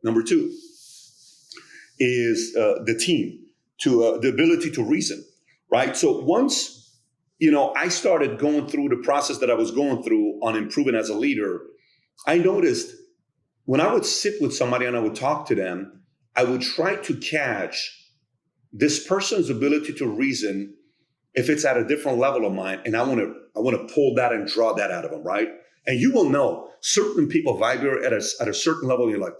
Number two is the team, to the ability to reason, right? So once, I started going through the process that I was going through on improving as a leader, I noticed when I would sit with somebody and I would talk to them, I would try to catch this person's ability to reason if it's at a different level of mine, and I want to pull that and draw that out of them, right? And you will know certain people vibrate at a certain level. And you're like,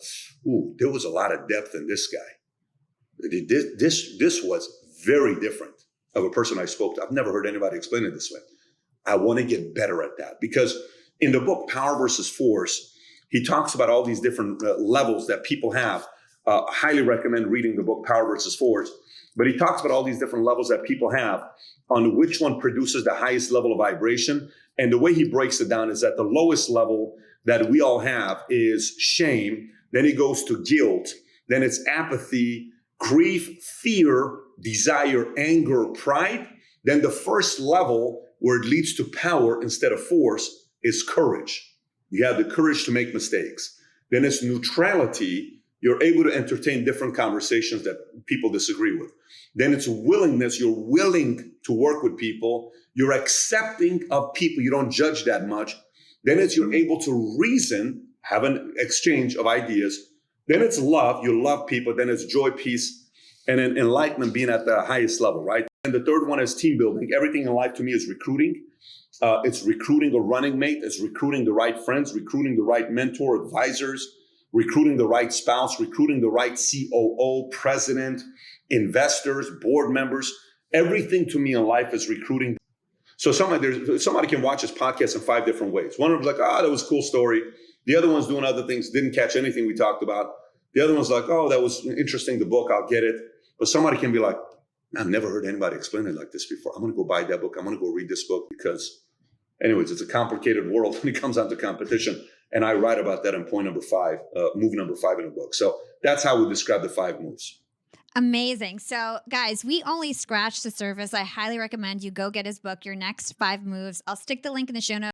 ooh, there was a lot of depth in this guy. This was very different of a person I spoke to. I've never heard anybody explain it this way. I want to get better at that, because in the book Power versus Force, he talks about all these different levels that people have. I highly recommend reading the book Power versus Force. But he talks about all these different levels that people have on which one produces the highest level of vibration. And the way he breaks it down is that the lowest level that we all have is shame. Then it goes to guilt. Then it's apathy, grief, fear, desire, anger, pride. Then the first level where it leads to power instead of force is courage. You have the courage to make mistakes. Then it's neutrality. You're able to entertain different conversations that people disagree with. Then it's willingness. You're willing to work with people. You're accepting of people. You don't judge that much. Then it's you're able to reason, have an exchange of ideas. Then it's love. You love people. Then it's joy, peace, and then enlightenment being at the highest level, right? And the third one is team building. Everything in life to me is recruiting. It's recruiting a running mate. It's recruiting the right friends, recruiting the right mentor, advisors, recruiting the right spouse, recruiting the right COO, president, investors, board members. Everything to me in life is recruiting. So somebody can watch this podcast in 5 different ways. One of them's like, that was a cool story. The other one's doing other things, didn't catch anything we talked about. The other one's like, that was interesting, the book, I'll get it. But somebody can be like, I've never heard anybody explain it like this before. I'm going to go buy that book. I'm going to go read this book because, anyways, it's a complicated world when it comes down to competition. And I write about that in point number 5, move number 5 in the book. So that's how we describe the 5 moves. Amazing. So guys, we only scratched the surface. I highly recommend you go get his book, Your Next 5 Moves. I'll stick the link in the show notes.